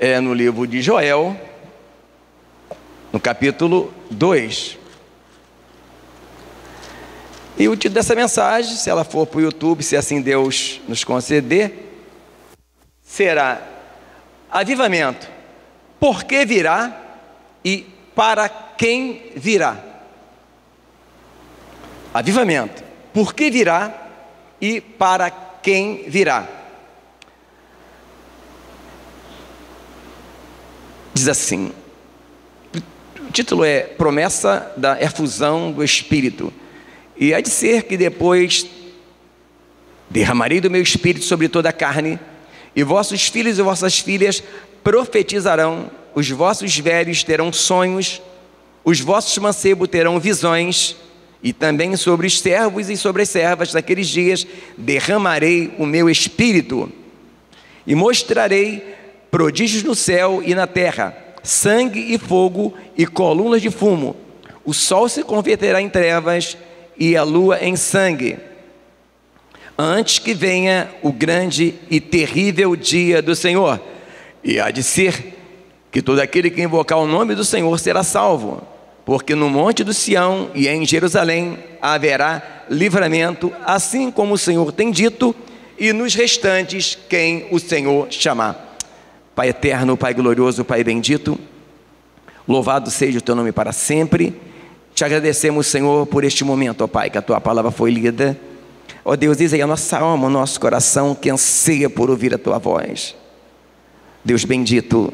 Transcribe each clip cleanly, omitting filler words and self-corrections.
é no livro de Joel, no capítulo 2. E o título dessa mensagem, se ela for para o YouTube, se assim Deus nos conceder, será Avivamento. Por que virá e para quem virá? Avivamento. Por que virá e para quem virá? Diz assim, o título é Promessa da efusão do Espírito. E há de ser que depois derramarei do meu Espírito sobre toda a carne, e vossos filhos e vossas filhas profetizarão, os vossos velhos terão sonhos, os vossos mancebos terão visões, e também sobre os servos e sobre as servas daqueles dias derramarei o meu Espírito, e mostrarei prodígios no céu e na terra, sangue e fogo e colunas de fumo. O sol se converterá em trevas e a lua em sangue, antes que venha o grande e terrível dia do Senhor. E há de ser que todo aquele que invocar o nome do Senhor será salvo, porque no monte do Sião e em Jerusalém haverá livramento, assim como o Senhor tem dito, e nos restantes quem o Senhor chamar. Pai eterno, Pai glorioso, Pai bendito, louvado seja o teu nome para sempre. Te agradecemos, Senhor, por este momento, ó Pai, que a tua palavra foi lida. Ó Deus, diz aí a nossa alma, o nosso coração que anseia por ouvir a tua voz. Deus bendito,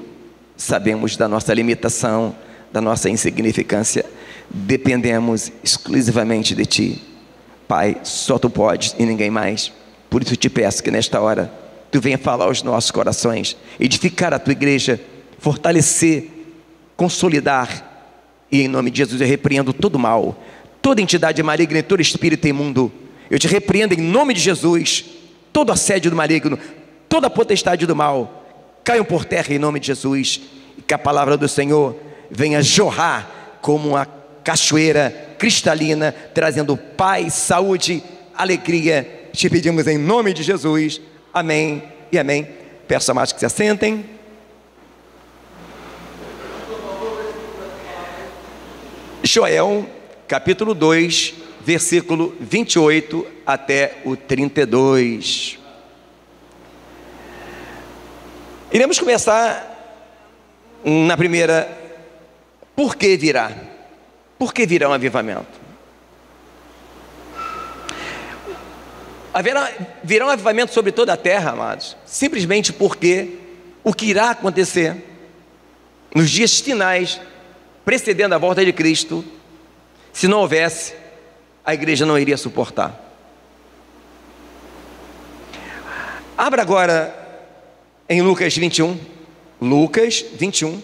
sabemos da nossa limitação, da nossa insignificância, dependemos exclusivamente de ti. Pai, só tu podes e ninguém mais. Por isso te peço que nesta hora tu venha falar aos nossos corações, edificar a tua igreja, fortalecer, consolidar. E em nome de Jesus eu repreendo todo mal, toda entidade maligna e todo espírito imundo. Eu te repreendo em nome de Jesus, todo assédio do maligno, toda potestade do mal, caiam por terra em nome de Jesus. E que a palavra do Senhor venha jorrar como uma cachoeira cristalina, trazendo paz, saúde, alegria. Te pedimos em nome de Jesus, amém e amém. Peço a mais que se assentem. Joel, capítulo 2, versículo 28 até o 32. Iremos começar na primeira, por que virá? Por que virá um avivamento? Virá um avivamento sobre toda a terra, amados, simplesmente porque o que irá acontecer nos dias finais, precedendo a volta de Cristo, se não houvesse, a igreja não iria suportar. Abra agora em Lucas 21. Lucas 21.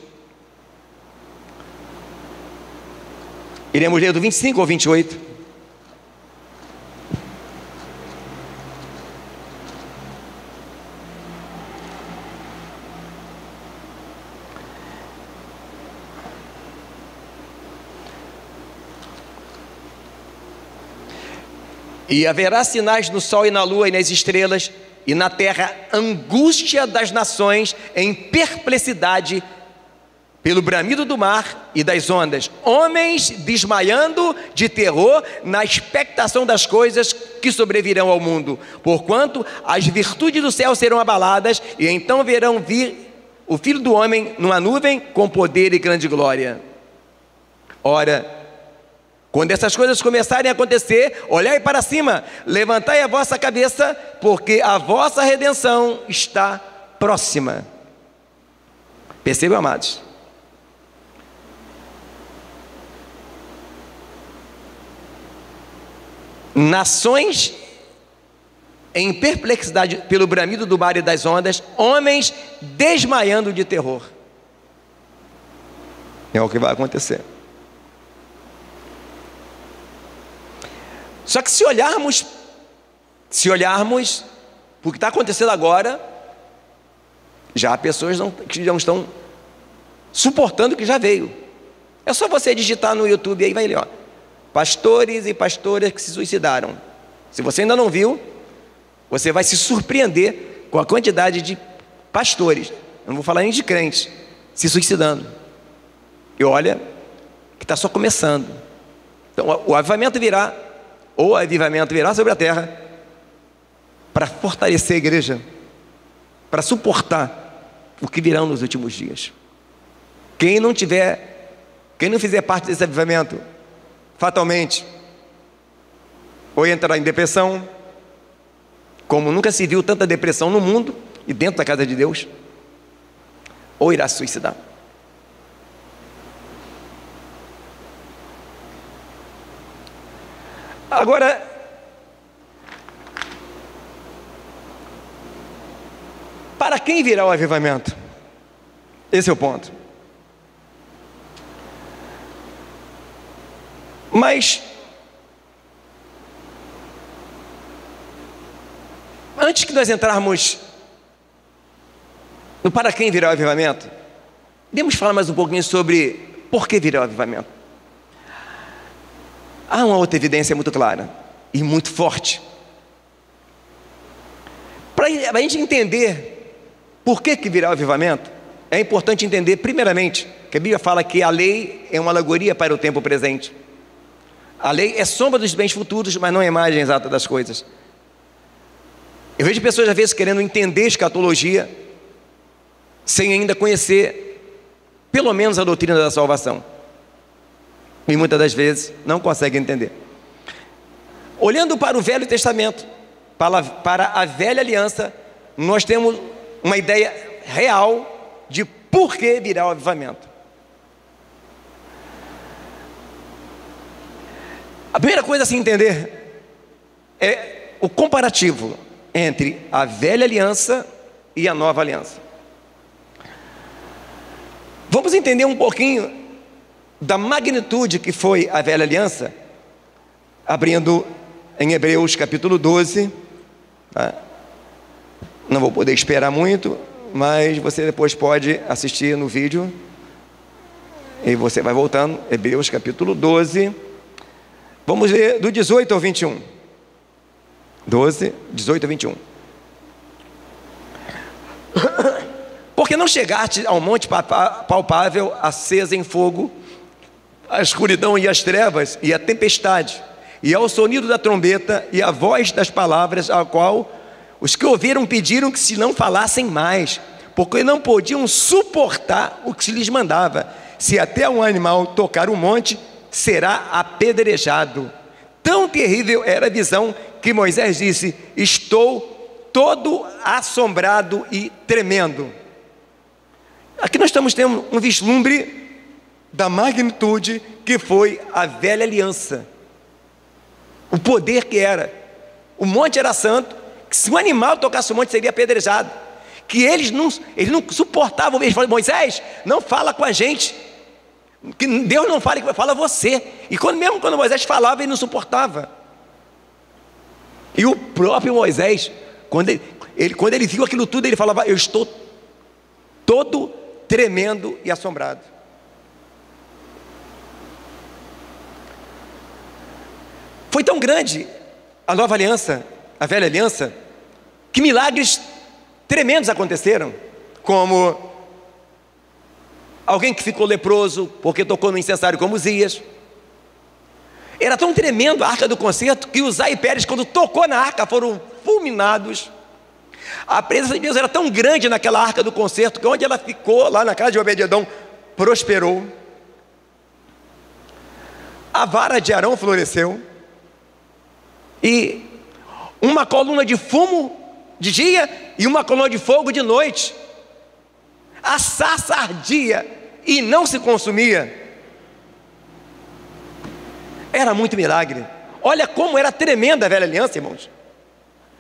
Iremos ler do 25 ao 28. E haverá sinais no sol e na lua e nas estrelas, e na terra angústia das nações em perplexidade pelo bramido do mar e das ondas, homens desmaiando de terror na expectação das coisas que sobrevirão ao mundo, porquanto as virtudes do céu serão abaladas, e então verão vir o Filho do Homem numa nuvem com poder e grande glória. Ora, quando essas coisas começarem a acontecer, olhai para cima, levantai a vossa cabeça, porque a vossa redenção está próxima. Percebam, amados? Nações em perplexidade pelo bramido do mar e das ondas, homens desmaiando de terror. É o que vai acontecer. Só que se olharmos para o que está acontecendo agora, já há pessoas que não estão suportando o que já veio. É só você digitar no YouTube aí, vai ler, ó, pastores e pastoras que se suicidaram. Se você ainda não viu, você vai se surpreender com a quantidade de pastores, não vou falar nem de crentes, se suicidando. E olha que está só começando. Então o avivamento virá, ou o avivamento virá sobre a terra, para fortalecer a igreja, para suportar o que virão nos últimos dias. Quem não fizer parte desse avivamento, fatalmente, ou entrar em depressão, como nunca se viu tanta depressão no mundo e dentro da casa de Deus, ou irá se suicidar. Agora, para quem virá o avivamento? Esse é o ponto. Mas antes que nós entrarmos no para quem virá o avivamento, devemos falar mais um pouquinho sobre por que virá o avivamento. Há uma outra evidência muito clara e muito forte. Para a gente entender por que virá o avivamento, é importante entender, primeiramente, que a Bíblia fala que a lei é uma alegoria para o tempo presente. A lei é sombra dos bens futuros, mas não é imagem exata das coisas. Eu vejo pessoas às vezes querendo entender escatologia sem ainda conhecer pelo menos a doutrina da salvação, e muitas das vezes não conseguem entender. Olhando para o Velho Testamento, para a velha aliança, nós temos uma ideia real de por que virá o avivamento. A primeira coisa a se entender é o comparativo entre a velha aliança e a nova aliança. Vamos entender um pouquinho da magnitude que foi a velha aliança, abrindo em Hebreus capítulo 12, tá? Não vou poder esperar muito, mas você depois pode assistir no vídeo, e você vai voltando, Hebreus capítulo 12, vamos ler do 18 ao 21, 12, 18 a 21. Porque não chegaste ao monte palpável, acesa em fogo, a escuridão e as trevas e a tempestade, e ao sonido da trombeta e a voz das palavras, a qual os que ouviram pediram que se não falassem mais, porque não podiam suportar o que se lhes mandava. Se até um animal tocar o monte, será apedrejado. Tão terrível era a visão que Moisés disse: estou todo assombrado e tremendo. Aqui nós estamos tendo um vislumbre da magnitude que foi a velha aliança, o poder que era. O monte era santo, que se um animal tocasse o monte seria apedrejado, que eles não suportavam. Eles falaram: Moisés, não fala com a gente, que Deus não fala, fala você. E mesmo quando Moisés falava, ele não suportava. E o próprio Moisés, quando ele viu aquilo tudo, ele falava: eu estou todo tremendo e assombrado. Foi tão grande a nova aliança, a velha aliança, que milagres tremendos aconteceram, como alguém que ficou leproso porque tocou no incensário como Uzias. Era tão tremendo a arca do concerto que Uzá e Pérez, quando tocou na arca, foram fulminados. A presença de Deus era tão grande naquela arca do concerto que onde ela ficou, lá na casa de Obed-edom, prosperou. A vara de Arão floresceu, e uma coluna de fumo de dia e uma coluna de fogo de noite. A sarça ardia e não se consumia. Era muito milagre. Olha como era tremenda a velha aliança, irmãos.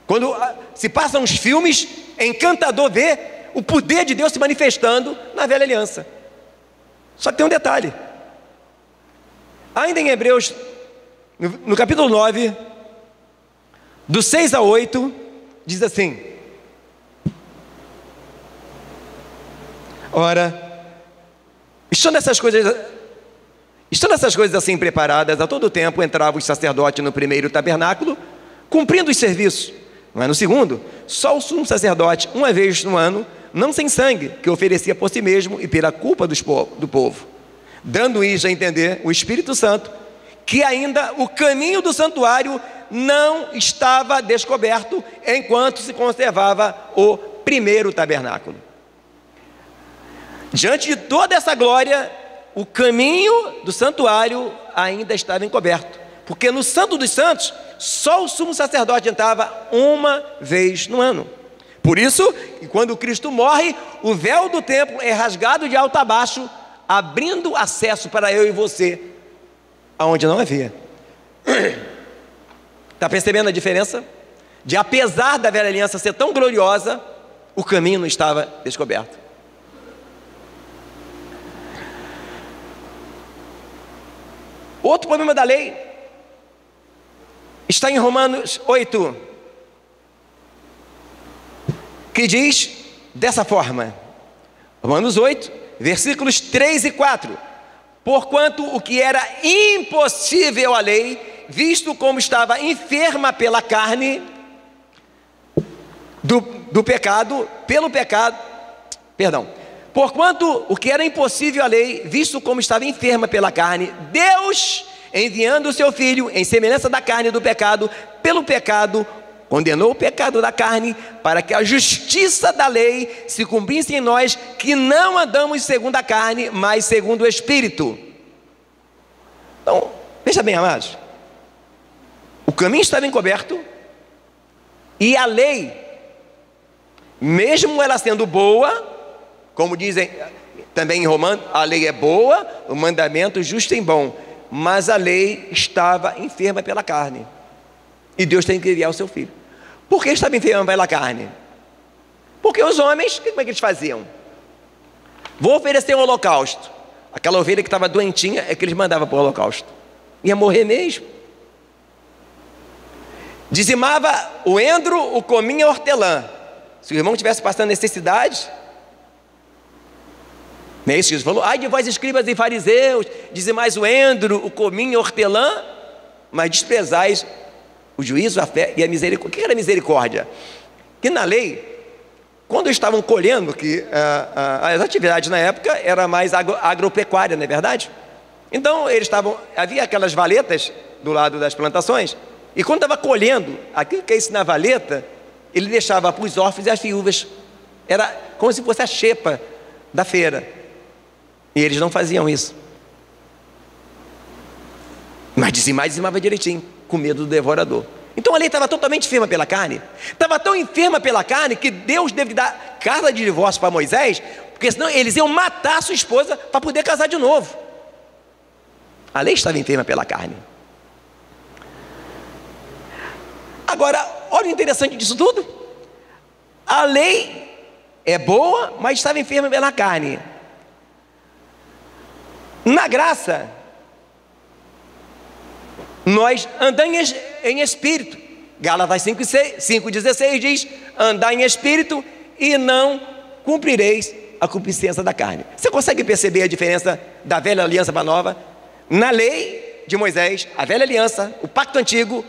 Quando se passam os filmes, é encantador ver o poder de Deus se manifestando na velha aliança. Só que tem um detalhe. Ainda em Hebreus, no capítulo 9, do 6 a 8, diz assim: ora, estando essas coisas assim preparadas, a todo tempo entrava o sacerdote no primeiro tabernáculo, cumprindo os serviços. Mas no segundo, só o sumo sacerdote, uma vez no ano, não sem sangue, que oferecia por si mesmo e pela culpa do povo, dando isso a entender o Espírito Santo, que ainda o caminho do santuário não estava descoberto, enquanto se conservava o primeiro tabernáculo. Diante de toda essa glória, o caminho do santuário ainda estava encoberto, porque no Santo dos Santos, só o sumo sacerdote entrava uma vez no ano. Por isso, quando Cristo morre, o véu do templo é rasgado de alto a baixo, abrindo acesso para eu e você, aonde não havia. Está percebendo a diferença? De apesar da velha aliança ser tão gloriosa, o caminho não estava descoberto. Outro problema da lei está em Romanos 8, que diz dessa forma, Romanos 8, versículos 3 e 4: porquanto o que era impossível à lei, visto como estava enferma pela carne do pecado, porquanto o que era impossível à lei, visto como estava enferma pela carne, Deus, enviando o seu Filho em semelhança da carne do pecado, pelo pecado, condenou o pecado da carne, para que a justiça da lei se cumprisse em nós, que não andamos segundo a carne, mas segundo o Espírito. Então, veja bem, amados, o caminho estava encoberto, e a lei, mesmo ela sendo boa, como dizem também em Romanos, a lei é boa, o mandamento justo e bom, mas a lei estava enferma pela carne, e Deus tem que enviar o seu Filho. Por que estava enferma pela carne? Porque os homens, como é que eles faziam? Vou oferecer um holocausto. Aquela ovelha que estava doentinha é que eles mandavam para o holocausto, ia morrer mesmo. Dizimava o endro, o cominho e a hortelã. Se o irmão estivesse passando necessidade, não é isso que Jesus falou? Ai de vós, escribas e fariseus, dizimais o endro, o cominho e a hortelã, mas desprezais o juízo, a fé e a misericórdia. O que era misericórdia? Que na lei, quando estavam colhendo, que as atividades na época era mais agropecuária, não é verdade? Então havia aquelas valetas do lado das plantações, e quando estava colhendo aquilo que é isso na valeta, ele deixava para os órfãos e as viúvas. Era como se fosse a xepa da feira, e eles não faziam isso. Mas dizimava direitinho, com medo do devorador. Então a lei estava totalmente enferma pela carne, estava tão enferma pela carne que Deus deve dar carta de divórcio para Moisés, porque senão eles iam matar a sua esposa para poder casar de novo. A lei estava enferma pela carne. Agora, olha o interessante disso tudo. A lei é boa, mas estava enferma pela carne. Na graça, nós andamos em espírito. Gálatas 5,16 diz: andai em espírito e não cumprireis a concupiscência da carne. Você consegue perceber a diferença da velha aliança para a nova? Na lei de Moisés, a velha aliança, o pacto antigo,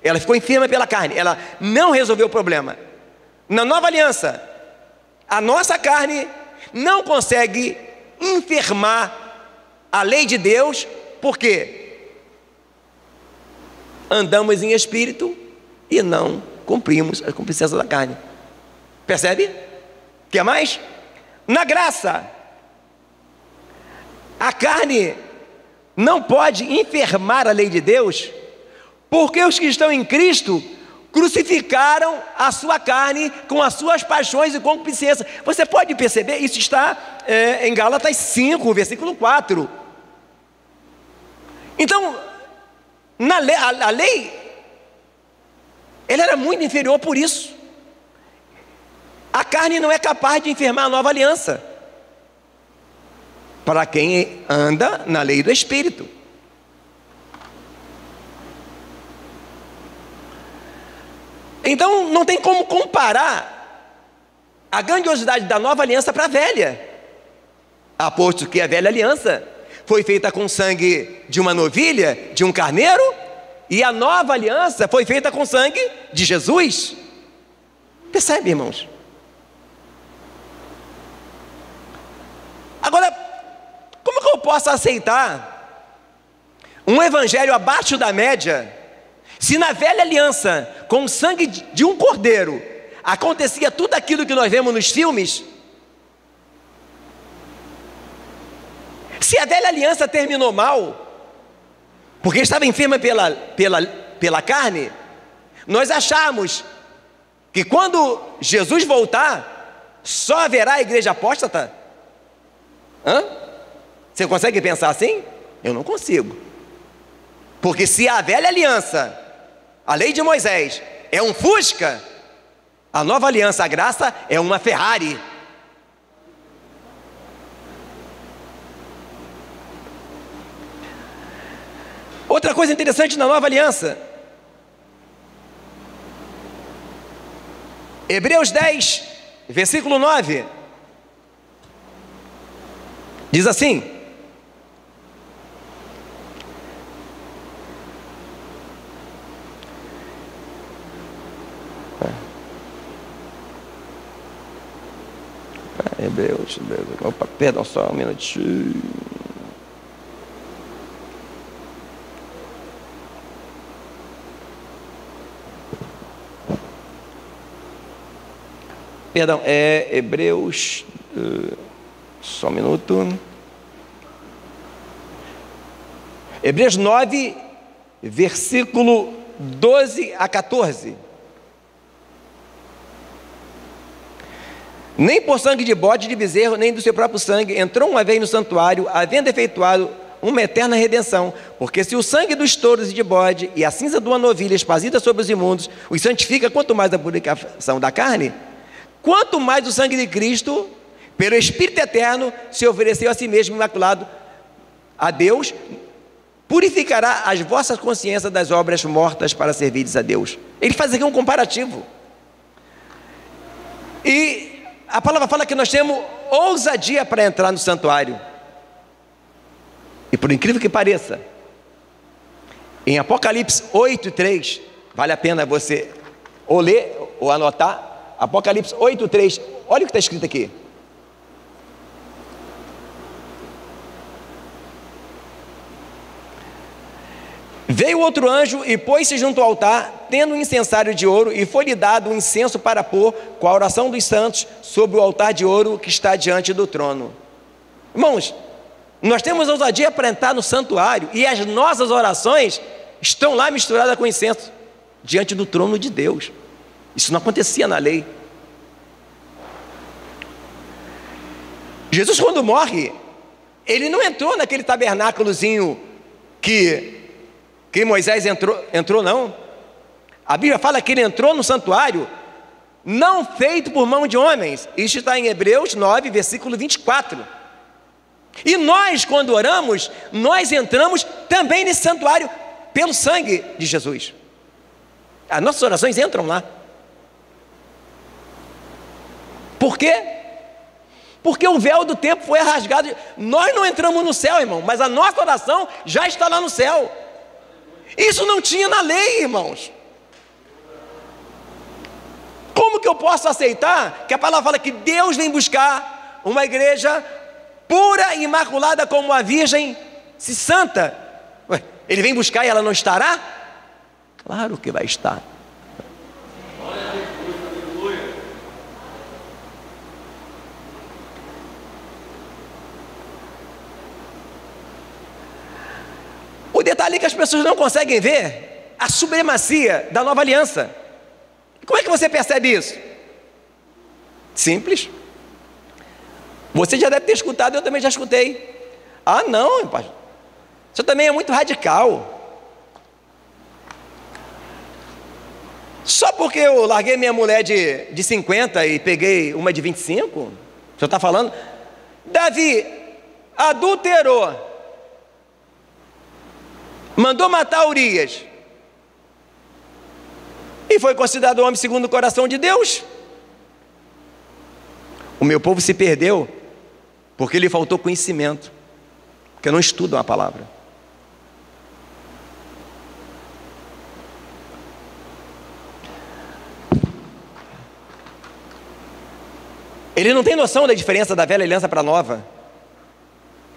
ela ficou enferma pela carne, ela não resolveu o problema. Na nova aliança, a nossa carne não consegue enfermar a lei de Deus, por quê? Andamos em espírito e não cumprimos a concupiscência da carne. Percebe? Quer mais? Na graça, a carne não pode enfermar a lei de Deus, porque os que estão em Cristo crucificaram a sua carne com as suas paixões e concupiscências. Você pode perceber, isso está em Gálatas 5, versículo 4. Então, a lei, ela era muito inferior por isso. A carne não é capaz de enfermar a nova aliança, para quem anda na lei do Espírito. Então não tem como comparar a grandiosidade da nova aliança para a velha, aposto que a velha aliança foi feita com sangue de uma novilha, de um carneiro, e a nova aliança foi feita com sangue de Jesus. Percebe, irmãos? posso aceitar um evangelho abaixo da média, se na velha aliança, com o sangue de um cordeiro, acontecia tudo aquilo que nós vemos nos filmes? Se a velha aliança terminou mal, porque estava enferma pela carne, nós achamos que quando Jesus voltar, só haverá a igreja apóstata? Você consegue pensar assim? Eu não consigo. Porque se a velha aliança, a lei de Moisés, é um Fusca, a nova aliança, a graça, é uma Ferrari. Outra coisa interessante na nova aliança, Hebreus 10, versículo 9, diz assim: Hebreus, opa, perdão, só um minutinho. Perdão, é Hebreus, só um minuto. Hebreus 9, versículo 12 a 14. Nem por sangue de bode de bezerro, nem do seu próprio sangue, entrou uma vez no santuário, havendo efetuado uma eterna redenção. Porque se o sangue dos touros e de bode e a cinza de uma novilha espazida sobre os imundos os santifica, quanto mais a purificação da carne, quanto mais o sangue de Cristo, pelo Espírito Eterno, se ofereceu a si mesmo imaculado a Deus, purificará as vossas consciências das obras mortas para servirdes a Deus. Ele faz aqui um comparativo. E a palavra fala que nós temos ousadia para entrar no santuário. E por incrível que pareça, em Apocalipse 8:3, vale a pena você ou ler ou anotar, Apocalipse 8:3, olha o que está escrito aqui. Veio outro anjo e pôs-se junto ao altar, tendo um incensário de ouro, e foi-lhe dado um incenso para pôr, com a oração dos santos, sobre o altar de ouro que está diante do trono. Irmãos, nós temos ousadia para entrar no santuário, e as nossas orações estão lá misturadas com incenso, diante do trono de Deus. Isso não acontecia na lei. Jesus, quando morre, ele não entrou naquele tabernáculozinho que Moisés entrou não. A Bíblia fala que ele entrou no santuário, não feito por mão de homens. Isso está em Hebreus 9, versículo 24. E nós, quando oramos, nós entramos também nesse santuário pelo sangue de Jesus. As nossas orações entram lá. Por quê? Porque o véu do templo foi rasgado. Nós não entramos no céu, irmão, mas a nossa oração já está lá no céu. Isso não tinha na lei, irmãos. Como que eu posso aceitar que a palavra fala que Deus vem buscar uma igreja pura e imaculada como a Virgem se santa? Ué, ele vem buscar e ela não estará? Claro que vai estar. O detalhe é que as pessoas não conseguem ver a supremacia da nova aliança. Como é que você percebe isso? Simples. Você já deve ter escutado, eu também já escutei. Ah não, pastor, isso também é muito radical. Só porque eu larguei minha mulher de 50 e peguei uma de 25? O senhor está falando? Davi adulterou, mandou matar Urias e foi considerado homem segundo o coração de Deus. O meu povo se perdeu porque lhe faltou conhecimento, porque não estudam a palavra. Ele não tem noção da diferença da velha aliança para a nova.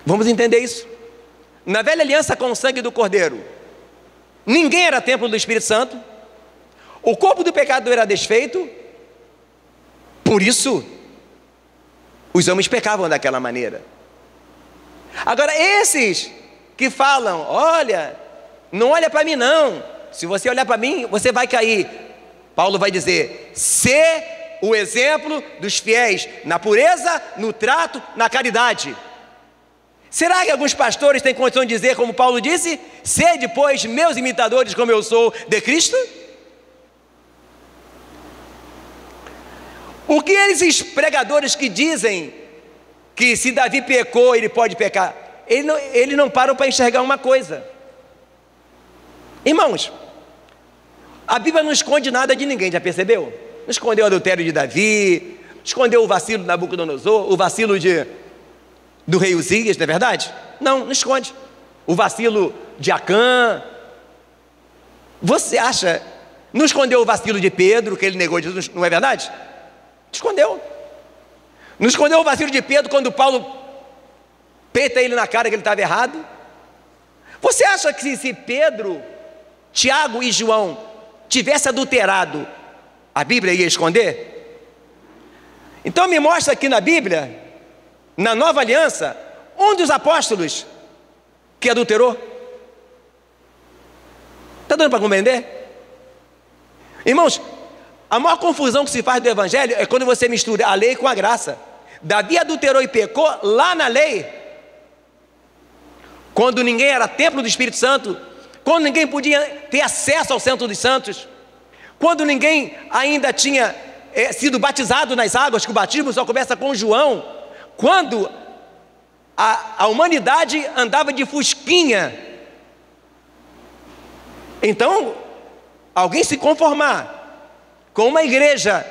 Vamos entender isso. Na velha aliança com o sangue do Cordeiro, ninguém era templo do Espírito Santo, o corpo do pecado era desfeito, por isso os homens pecavam daquela maneira. Agora esses que falam, olha, não olha para mim não, se você olhar para mim você vai cair, Paulo vai dizer, ser o exemplo dos fiéis na pureza, no trato, na caridade. Será que alguns pastores têm condição de dizer, como Paulo disse, sede, pois, meus imitadores, como eu sou de Cristo? O que esses pregadores que dizem que se Davi pecou, ele pode pecar, ele não param para enxergar uma coisa. Irmãos, a Bíblia não esconde nada de ninguém, já percebeu? Não escondeu o adultério de Davi, escondeu o vacilo de Nabucodonosor, o vacilo do rei Uzias, não é verdade? Não esconde. O vacilo de Acã. Você acha, não escondeu o vacilo de Pedro, que ele negou Jesus, não é verdade? Escondeu. Não escondeu o vacilo de Pedro quando Paulo peita ele na cara que ele estava errado? Você acha que se Pedro, Tiago e João tivesse adulterado, a Bíblia ia esconder? Então me mostra aqui na Bíblia, na nova aliança, um dos apóstolos que adulterou. Está dando para compreender? Irmãos, a maior confusão que se faz do evangelho é quando você mistura a lei com a graça. Davi adulterou e pecou lá na lei, quando ninguém era templo do Espírito Santo, quando ninguém podia ter acesso ao Santo dos Santos, quando ninguém ainda tinha sido batizado nas águas, que o batismo só começa com João, quando a humanidade andava de fusquinha. Então, alguém se conformar com uma igreja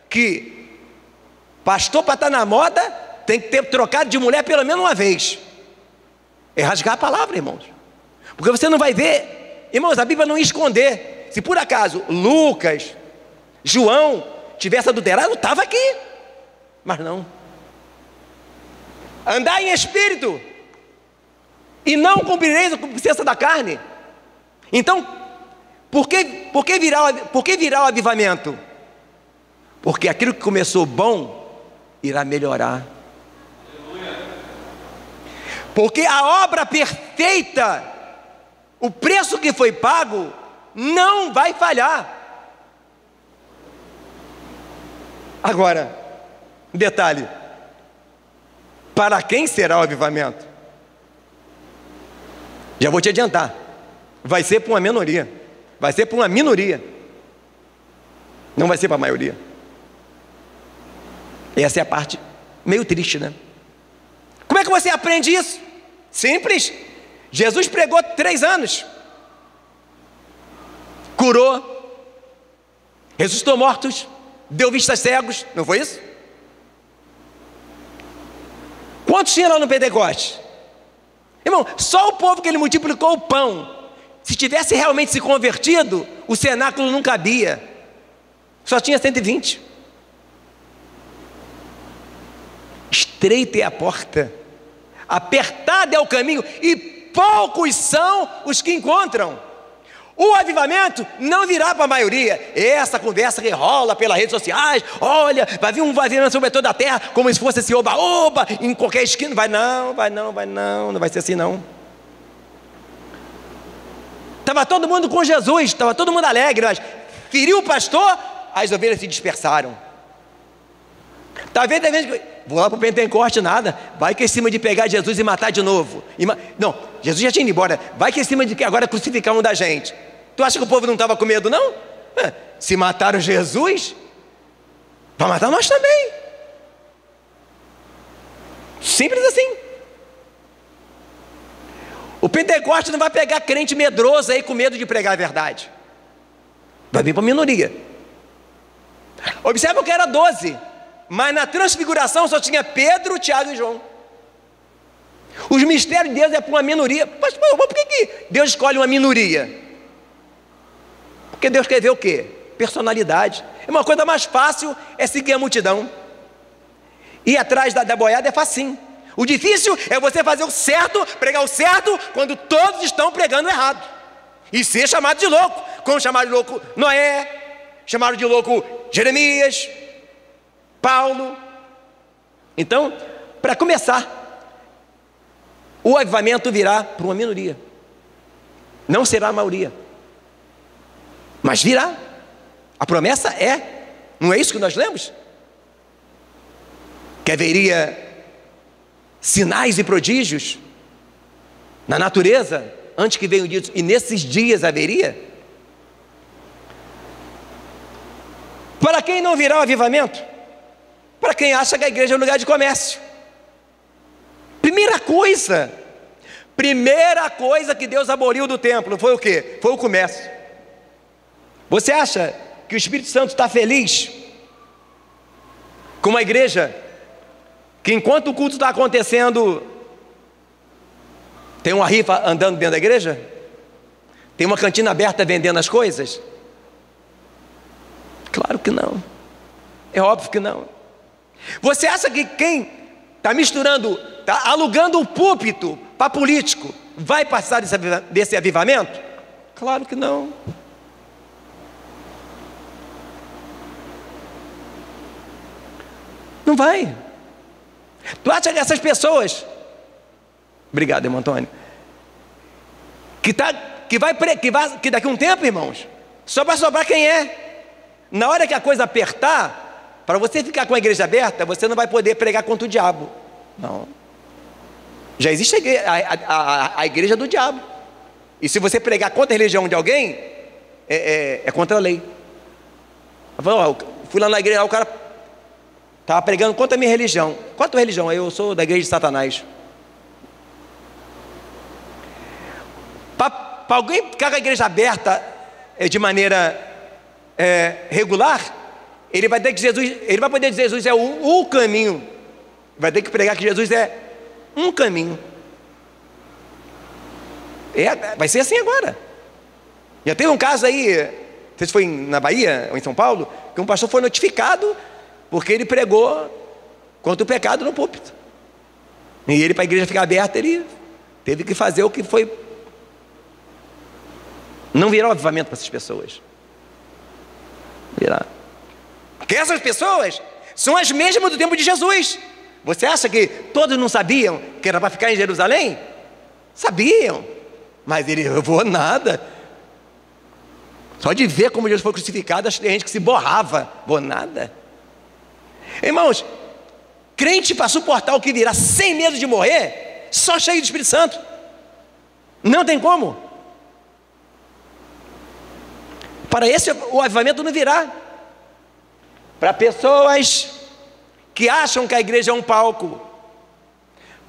que pastor para estar na moda tem que ter trocado de mulher pelo menos uma vez, é rasgar a palavra, irmãos, porque você não vai ver, irmãos, a Bíblia não ia esconder. Se por acaso Lucas, João tivesse adulterado, estava aqui, mas não. Andar em espírito e não cumprireis a concupiscência da carne. Então, por que virá o avivamento? Porque aquilo que começou bom irá melhorar. Porque a obra perfeita, o preço que foi pago, não vai falhar. Agora, detalhe: para quem será o avivamento? Já vou te adiantar, vai ser para uma minoria, vai ser para uma minoria, não vai ser para a maioria. Essa é a parte meio triste, né? Como é que você aprende isso? Simples. Jesus pregou 3 anos, curou, ressuscitou mortos, deu vista a cegos, não foi isso? Quantos tinha lá no Pentecoste? Irmão, só o povo que ele multiplicou o pão, se tivesse realmente se convertido, o cenáculo não cabia, só tinha 120. Estreita é a porta, apertado é o caminho, e poucos são os que encontram. O avivamento não virá para a maioria. Essa conversa que rola pelas redes sociais, olha, vai vir um avivamento sobre toda a terra, como se fosse esse oba-oba, em qualquer esquina. Não vai ser assim não. Estava todo mundo com Jesus, estava todo mundo alegre, mas feriu o pastor, as ovelhas se dispersaram. Talvez vou lá para o Pentecoste, nada, vai que é em cima de pegar Jesus e matar de novo. Não, Jesus já tinha ido embora, vai que é em cima de que agora crucificar um da gente. Tu acha que o povo não estava com medo, não? Se mataram Jesus, vai matar nós também. Simples assim. O Pentecoste não vai pegar crente medroso aí com medo de pregar a verdade, vai vir para a minoria. Observa que era 12, mas na transfiguração só tinha Pedro, Tiago e João. Os mistérios de Deus é para uma minoria. Mas por que Deus escolhe uma minoria? Porque Deus quer ver o quê? Personalidade. Uma coisa mais fácil é seguir a multidão. Ir atrás da boiada é facinho. O difícil é você fazer o certo, pregar o certo, quando todos estão pregando errado. E ser chamado de louco. Como chamaram de louco Noé, chamaram de louco Jeremias, Paulo. Então, para começar, o avivamento virá para uma minoria. Não será a maioria, mas virá. A promessa não é isso que nós lemos? Que haveria sinais e prodígios na natureza, antes que venham ditos, e nesses dias haveria. Para quem não virá o avivamento? Para quem acha que a igreja é um lugar de comércio. Primeira coisa que Deus aboliu do templo foi o quê? Foi o comércio. Você acha que o Espírito Santo está feliz com uma igreja que, enquanto o culto está acontecendo, tem uma rifa andando dentro da igreja? Tem uma cantina aberta vendendo as coisas? Claro que não. É óbvio que não. Você acha que quem está misturando, está alugando o púlpito para político, vai passar desse avivamento? Claro que não. Não vai. Tu acha que essas pessoas, obrigado, irmão Antônio, que daqui a um tempo, irmãos, só vai sobrar quem é. Na hora que a coisa apertar, para você ficar com a igreja aberta, você não vai poder pregar contra o diabo. Não. Já existe a igreja do diabo. E se você pregar contra a religião de alguém, é contra a lei. Eu falo, fui lá na igreja, o cara estava pregando contra a minha religião. Qual a tua religião? Eu sou da igreja de Satanás. Para alguém ficar com a igreja aberta de maneira regular, ele vai ter que ele vai poder dizer que Jesus é o caminho. Vai ter que pregar que Jesus é um caminho. Vai ser assim agora. Já teve um caso aí, não sei se foi na Bahia ou em São Paulo, que um pastor foi notificado porque ele pregou contra o pecado no púlpito. E ele, para a igreja ficar aberta, ele teve que fazer o que foi. Não virá o avivamento para essas pessoas. Virá. Porque essas pessoas são as mesmas do tempo de Jesus. Você acha que todos não sabiam que era para ficar em Jerusalém? Sabiam. Mas ele, eu vou nada. Só de ver como Jesus foi crucificado, tem gente que se borrava. Vou nada. Irmãos, crente para suportar o que virá sem medo de morrer, só cheio do Espírito Santo. Não tem como. Para esse o avivamento não virá. Para pessoas que acham que a igreja é um palco,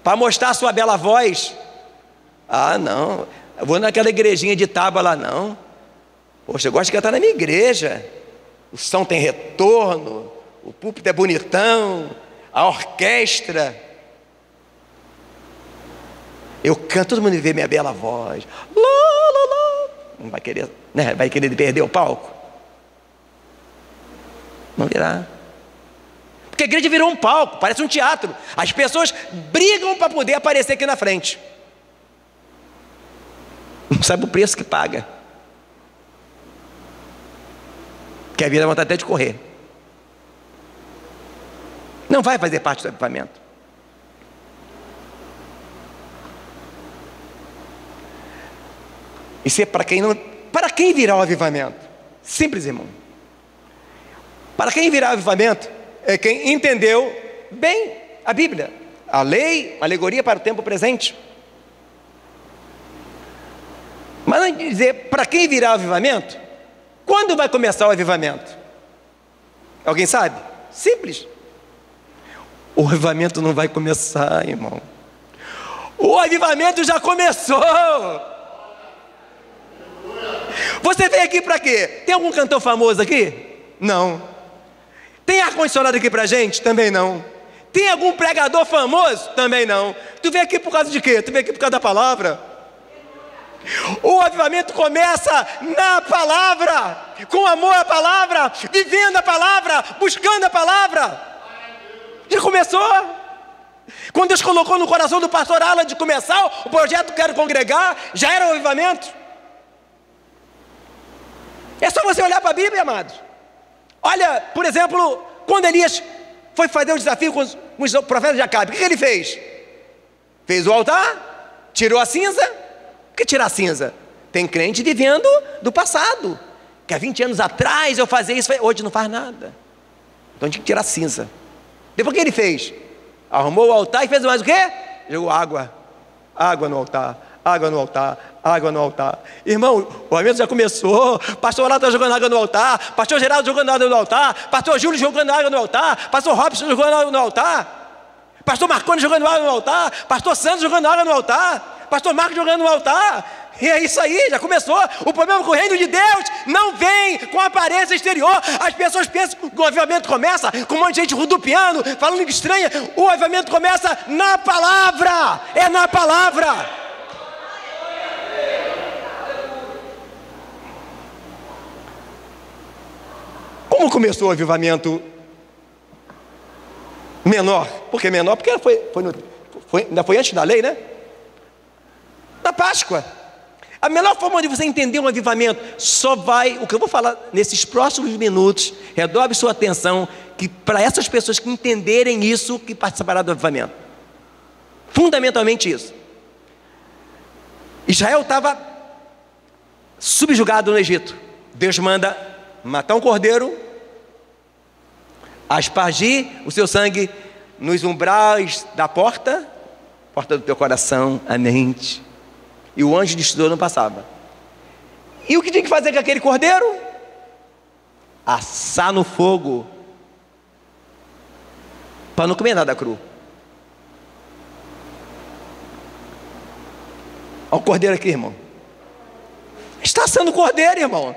para mostrar sua bela voz. Ah, não, eu vou naquela igrejinha de tábua lá, não. Poxa, eu gosto de cantar na minha igreja. O som tem retorno, o púlpito é bonitão, a orquestra. Eu canto, todo mundo vê minha bela voz. Lá, lá, lá. Não vai querer, né? Vai querer perder o palco? Não virá. Porque a igreja virou um palco, parece um teatro. As pessoas brigam para poder aparecer aqui na frente. Não sabe o preço que paga. Que a vida vai até de correr. Não vai fazer parte do avivamento. Isso é para quem não. Para quem virá o avivamento? Simples, irmão. Para quem virá o avivamento é quem entendeu bem a Bíblia, a lei, a alegoria para o tempo presente. Mas não dizer para quem virá o avivamento, quando vai começar o avivamento? Alguém sabe? Simples. O avivamento não vai começar, irmão. O avivamento já começou. Você veio aqui para quê? Tem algum cantor famoso aqui? Não. Tem ar-condicionado aqui pra gente? Também não. Tem algum pregador famoso? Também não. Tu veio aqui por causa de quê? Tu veio aqui por causa da palavra? O avivamento começa na palavra, com amor à palavra, vivendo a palavra, buscando a palavra. Já começou. Quando Deus colocou no coração do pastor Alan de começar o projeto Quero Congregar, já era um avivamento. É só você olhar para a Bíblia, amados. Olha, por exemplo, quando Elias foi fazer o desafio com os profetas de Acabe, o que ele fez? Fez o altar, tirou a cinza. Por que tirar a cinza? Tem crente vivendo do passado, que há 20 anos atrás eu fazia isso, hoje não faz nada. Então tinha que tirar a cinza. Depois o que ele fez? Arrumou o altar e fez mais o quê? Jogou água no altar, água no altar, água no altar. Irmão, o evento já começou. Pastor Orlando está jogando água no altar, pastor Geraldo jogando água no altar, pastor Júlio jogando água no altar, pastor Robson jogando água no altar, pastor Marconi jogando água no altar, pastor Santos jogando água no altar, pastor Marcos jogando no altar. E é isso aí, já começou. O problema é que o reino de Deus não vem com aparência exterior. As pessoas pensam que o avivamento começa com um monte de gente rodopiando, falando língua estranha. O avivamento começa na palavra. É na palavra. Como começou o avivamento menor? Por que menor? Porque ainda foi antes da lei, né? Na Páscoa. A melhor forma de você entender um avivamento só vai, o que eu vou falar nesses próximos minutos, redobre sua atenção, que para essas pessoas que entenderem isso, que participará do avivamento. Fundamentalmente isso. Israel estava subjugado no Egito. Deus manda matar um cordeiro, aspargir o seu sangue nos umbrais da porta do teu coração, a mente. E o anjo destruidor não passava. E o que tinha que fazer com aquele cordeiro? Assar no fogo, para não comer nada cru. Olha o cordeiro aqui, irmão. Está assando o cordeiro, irmão.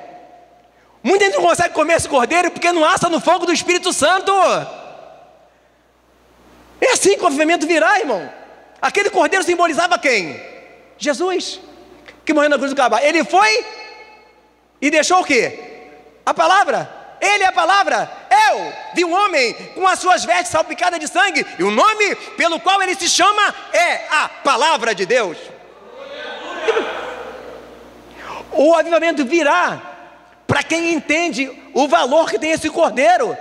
Muita gente não consegue comer esse cordeiro porque não assa no fogo do Espírito Santo. É assim que o avivamento virá, irmão. Aquele cordeiro simbolizava quem? Jesus, que morreu na cruz do Calvário. Ele foi e deixou o quê? A palavra. Ele é a palavra. Eu vi um homem com as suas vestes salpicadas de sangue, e o nome pelo qual ele se chama é a palavra de Deus. O avivamento virá para quem entende o valor que tem esse cordeiro.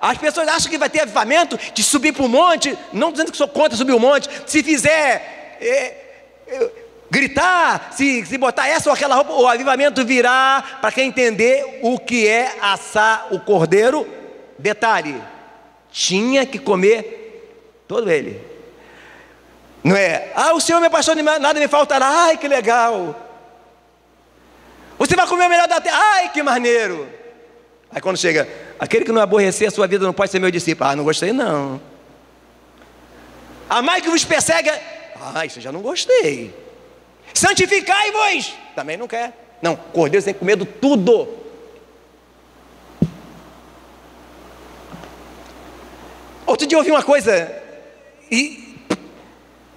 As pessoas acham que vai ter avivamento de subir para o monte. Não dizendo que sou contra subir o monte. Se fizer gritar, se botar essa ou aquela roupa, o avivamento virá para quem entender o que é assar o cordeiro. Detalhe, tinha que comer todo ele. Não é, o Senhor me pastor, nada me faltará. Ai, que legal. Você vai comer o melhor da terra. Ai, que maneiro. Aí quando chega, aquele que não aborrecer a sua vida não pode ser meu discípulo. Não gostei não. Amai que vos persegue. Isso eu já não gostei. Santificai-vos. Também não quer. Não, cordeiro tem que comer do tudo. Outro dia eu ouvi uma coisa, e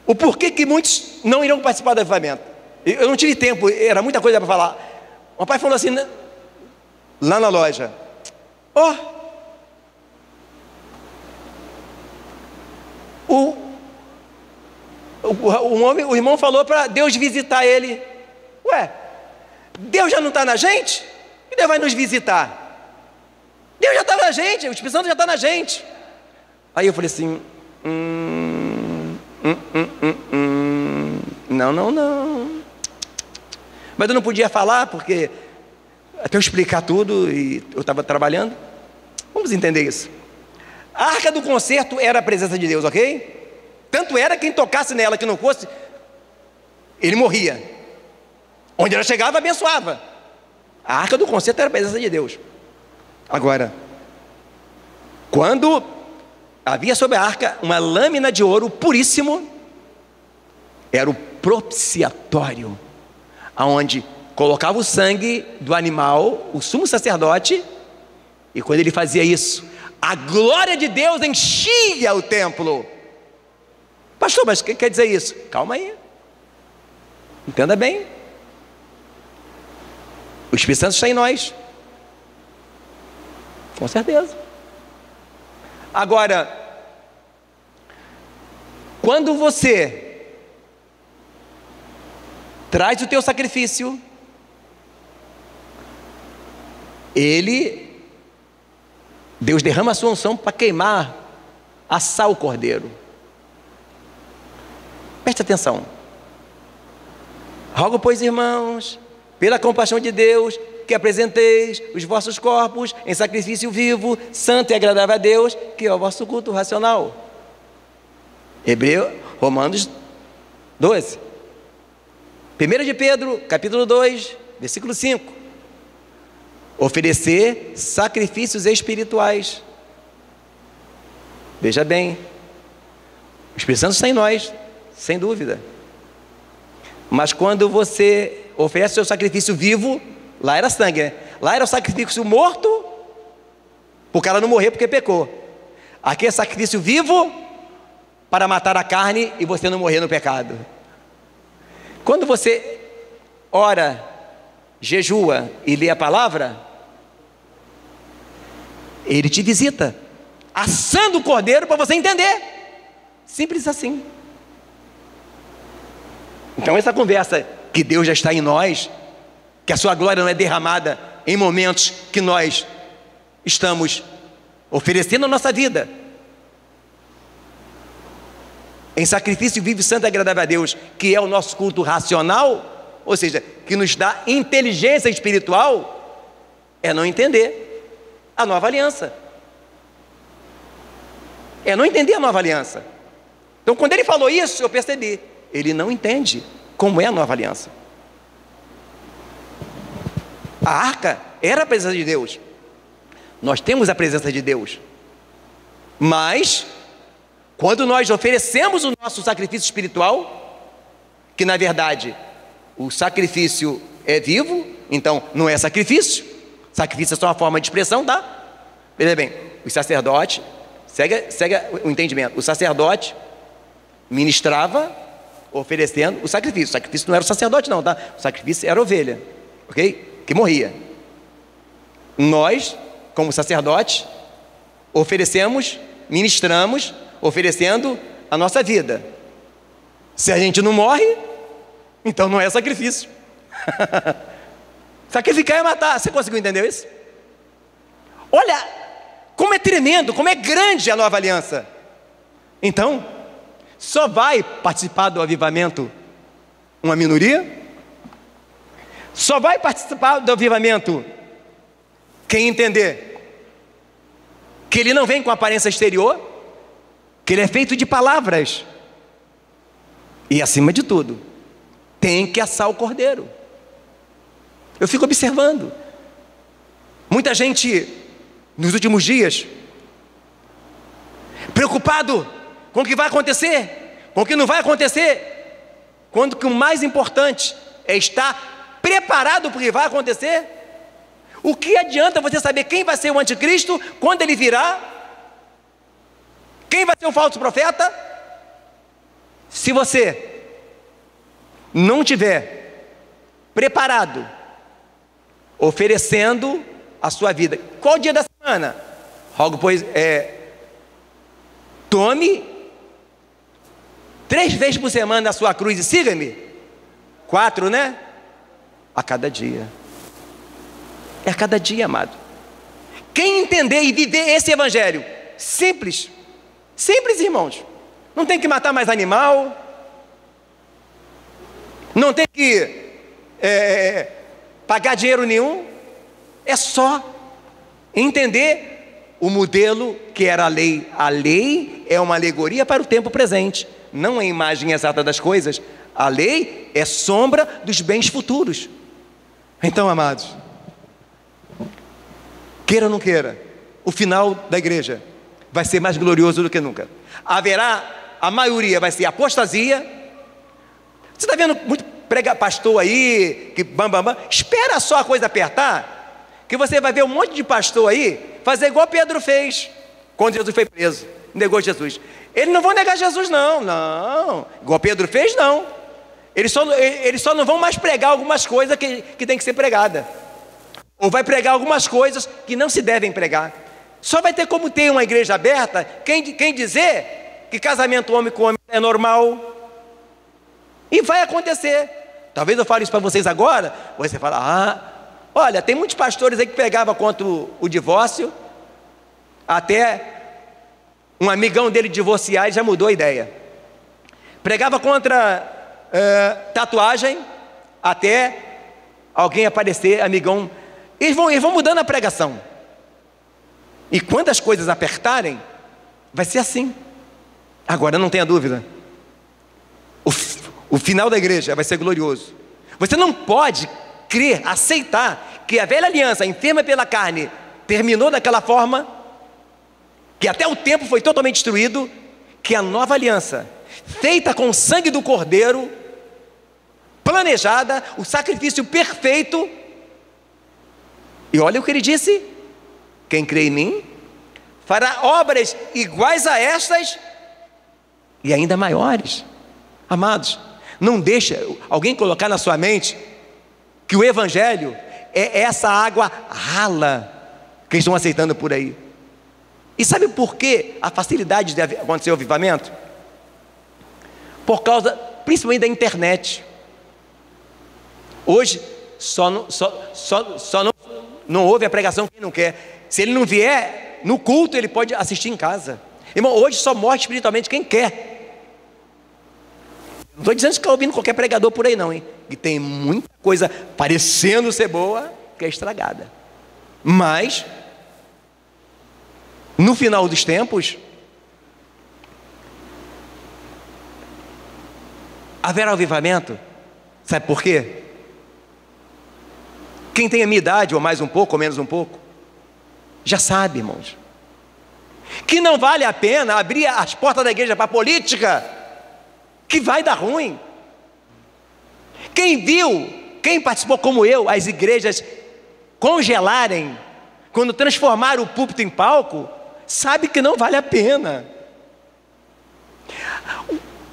o porquê que muitos não irão participar do avivamento. Eu não tive tempo, era muita coisa para falar. O pai falou assim, lá na loja: o irmão falou para Deus visitar ele. Deus já não está na gente? E Deus vai nos visitar? Deus já está na gente, o Espírito Santo já está na gente. Aí eu falei assim, não. Mas eu não podia falar, porque até eu explicar tudo, e eu estava trabalhando. Vamos entender isso. A arca do concerto era a presença de Deus, ok? Tanto era quem tocasse nela que não fosse, ele morria. Onde ela chegava, abençoava. A arca do concerto era a presença de Deus. Agora, quando havia sobre a arca uma lâmina de ouro puríssimo, era o propiciatório, aonde colocava o sangue do animal, o sumo sacerdote, e quando ele fazia isso, a glória de Deus enchia o templo. Pastor, mas o que quer dizer isso? Calma aí, entenda bem. O Espírito Santo está em nós, com certeza. Agora, Quando você traz o teu sacrifício, Deus derrama a sua unção para queimar, assar o cordeiro. Preste atenção. Rogo, pois, irmãos, pela compaixão de Deus, que apresenteis os vossos corpos em sacrifício vivo, santo e agradável a Deus, que é o vosso culto racional. Romanos 12. 1 de Pedro, capítulo 2, versículo 5. Oferecer sacrifícios espirituais. Veja bem, o Espírito Santo está em nós, sem dúvida. Mas quando você oferece o seu sacrifício vivo, lá era sangue, né? Lá era o sacrifício morto, para o cara não morrer porque pecou. Aqui é sacrifício vivo, para matar a carne e você não morrer no pecado. Quando você ora, jejua e lê a palavra, Ele te visita, assando o cordeiro para você entender. Simples assim. Então essa conversa que Deus já está em nós, que a sua glória não é derramada em momentos que nós estamos oferecendo a nossa vida em sacrifício vivo, santo e agradável a Deus, que é o nosso culto racional, ou seja, que nos dá inteligência espiritual, é não entender a nova aliança. É não entender a nova aliança. Então, quando ele falou isso, eu percebi, ele não entende como é a nova aliança. A arca era a presença de Deus. Nós temos a presença de Deus. Mas quando nós oferecemos o nosso sacrifício espiritual, que na verdade o sacrifício é vivo, então não é sacrifício, sacrifício é só uma forma de expressão, tá? Veja bem, o sacerdote, segue o entendimento, o sacerdote ministrava oferecendo o sacrifício não era o sacerdote não, tá? O sacrifício era a ovelha, ok? Que morria. Nós, como sacerdote, oferecemos, ministramos, oferecendo a nossa vida. Se a gente não morre, então não é sacrifício. Sacrificar é matar. Você conseguiu entender isso? Olha como é tremendo, como é grande a nova aliança. Então, só vai participar do avivamento uma minoria? Só vai participar do avivamento quem entender que ele não vem com aparência exterior, que ele é feito de palavras, e acima de tudo, tem que assar o cordeiro. Eu fico observando, muita gente, nos últimos dias, preocupado com o que vai acontecer, com o que não vai acontecer, quando que o mais importante é estar preparado para o que vai acontecer. O que adianta você saber quem vai ser o anticristo, quando ele virá, quem vai ser o falso profeta, se você não tiver preparado, oferecendo a sua vida? Qual dia da semana? Rogo, pois, tome 3 vezes por semana a sua cruz e siga-me. 4, né? A cada dia. É a cada dia, amado. Quem entender e viver esse evangelho, simples, irmãos, não tem que matar mais animal, não tem que pagar dinheiro nenhum, é só entender o modelo que era a lei. A lei é uma alegoria para o tempo presente, não é imagem exata das coisas. A lei é sombra dos bens futuros. Então, amados, queira ou não queira, o final da igreja vai ser mais glorioso do que nunca. A maioria vai ser apostasia. Você está vendo muito pastor aí, que espera só a coisa apertar, que você vai ver um monte de pastor aí, fazer igual Pedro fez, quando Jesus foi preso, negou Jesus. Eles não vão negar Jesus não, igual Pedro fez não, eles só não vão mais pregar algumas coisas que tem que ser pregada, ou vai pregar algumas coisas que não se devem pregar. Só vai ter como ter uma igreja aberta quem dizer que casamento homem com homem é normal. E vai acontecer. Talvez eu fale isso para vocês agora, você fala, olha, tem muitos pastores aí que pegavam contra o divórcio, até um amigão dele divorciar e já mudou a ideia. Pregava contra tatuagem, até alguém aparecer, amigão. Eles vão mudando a pregação. E quando as coisas apertarem, vai ser assim. Agora, não tenha dúvida, o final da igreja vai ser glorioso. Você não pode crer, aceitar que a velha aliança, enferma pela carne, terminou daquela forma, que até o tempo foi totalmente destruído, que a nova aliança, feita com o sangue do Cordeiro, planejada, o sacrifício perfeito, e olha o que ele disse: quem crê em mim fará obras iguais a estas e ainda maiores. Amados, não deixa alguém colocar na sua mente que o evangelho é essa água rala que estão aceitando por aí. E sabe por que a facilidade de acontecer o avivamento? Por causa principalmente da internet. Hoje só não ouve a pregação quem não quer. Se ele não vier no culto, ele pode assistir em casa. Irmão, hoje só morre espiritualmente quem quer. Não estou dizendo que está ouvindo qualquer pregador por aí não, hein? E tem muita coisa parecendo ser boa que é estragada. Mas no final dos tempos haverá avivamento. Sabe por quê? Quem tem a minha idade, ou mais um pouco, ou menos um pouco, já sabe, irmãos, que não vale a pena abrir as portas da igreja para a política, que vai dar ruim. Quem viu, quem participou como eu, as igrejas congelarem, quando transformaram o púlpito em palco, sabe que não vale a pena.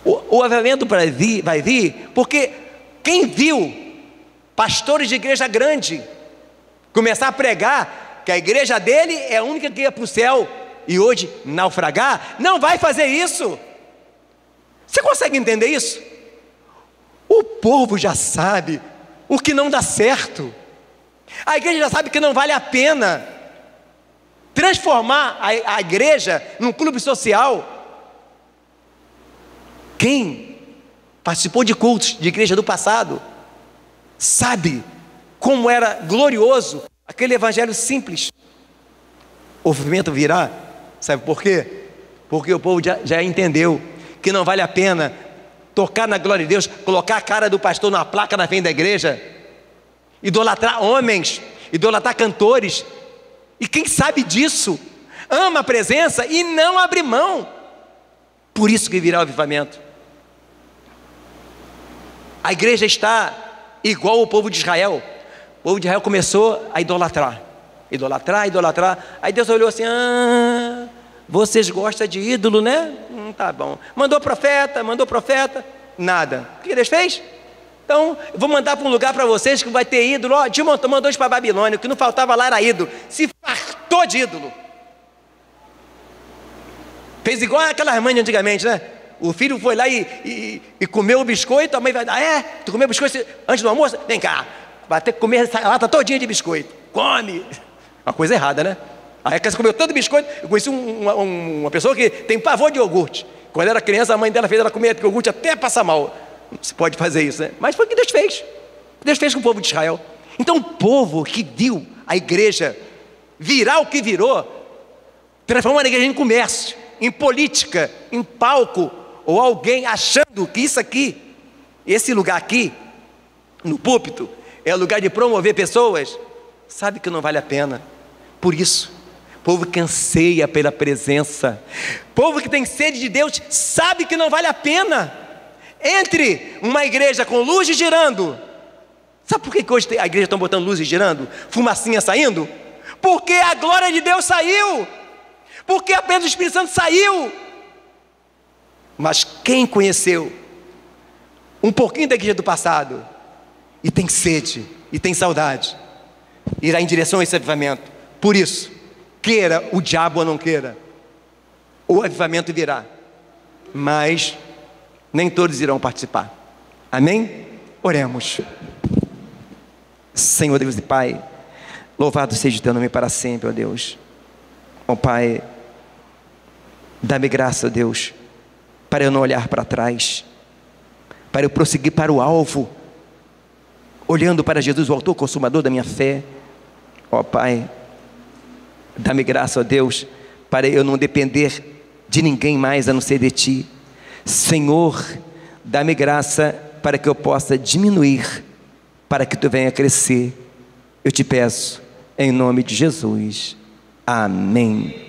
O avivamento vai vir, porque quem viu pastores de igreja grande começar a pregar que a igreja dele é a única que ia para o céu e hoje naufragar, não vai fazer isso. Você consegue entender isso? O povo já sabe o que não dá certo. A igreja já sabe que não vale a pena transformar a igreja num clube social. Quem participou de cultos de igreja do passado sabe como era glorioso aquele evangelho simples. O movimento virá, sabe por quê? Porque o povo já entendeu que não vale a pena tocar na glória de Deus, colocar a cara do pastor numa placa na frente da igreja, idolatrar homens, idolatrar cantores, e quem sabe disso, ama a presença e não abre mão. Por isso que virá o avivamento. A igreja está igual o povo de Israel. O povo de Israel começou a idolatrar, aí Deus olhou assim, vocês gostam de ídolo, né? Tá bom. Mandou profeta, nada. O que Deus fez? Então, vou mandar para um lugar para vocês que vai ter ídolo. Mandou eles para a Babilônia, o que não faltava lá era ídolo. Se fartou de ídolo. Fez igual aquelas mães de antigamente, né? O filho foi lá e comeu o biscoito, a mãe vai dar, tu comeu o biscoito antes do almoço? Vem cá, vai ter que comer essa lata todinha de biscoito. Come. Uma coisa errada, né? Aí a criança comeu todo o biscoito. Eu conheci uma pessoa que tem pavor de iogurte. Quando era criança, a mãe dela fez ela comer iogurte até passar mal. Não se pode fazer isso, né? Mas foi o que Deus fez. Deus fez com o povo de Israel. Então o povo que viu a igreja virar o que virou, transformou a igreja em comércio, em política, em palco, ou alguém achando que isso aqui, esse lugar aqui, no púlpito, é o lugar de promover pessoas, sabe que não vale a pena. Por isso, povo que anseia pela presença, povo que tem sede de Deus, sabe que não vale a pena. Entre uma igreja com luzes girando, sabe por que hoje a igreja está botando luzes girando, fumacinha saindo? Porque a glória de Deus saiu, porque a presença do Espírito Santo saiu. Mas quem conheceu um pouquinho da igreja do passado e tem sede e tem saudade, irá em direção a esse avivamento. Por isso, queira o diabo ou não queira, o avivamento virá. mas nem todos irão participar. Amém? Oremos. Senhor Deus e Pai, louvado seja o teu nome para sempre, ó Deus. Ó Pai, dá-me graça, ó Deus, para eu não olhar para trás, para eu prosseguir para o alvo, olhando para Jesus, o autor consumador da minha fé. Ó Pai, dá-me graça, ó Deus, para eu não depender de ninguém mais a não ser de Ti. Senhor, dá-me graça para que eu possa diminuir, para que Tu venha crescer. Eu te peço, em nome de Jesus. Amém.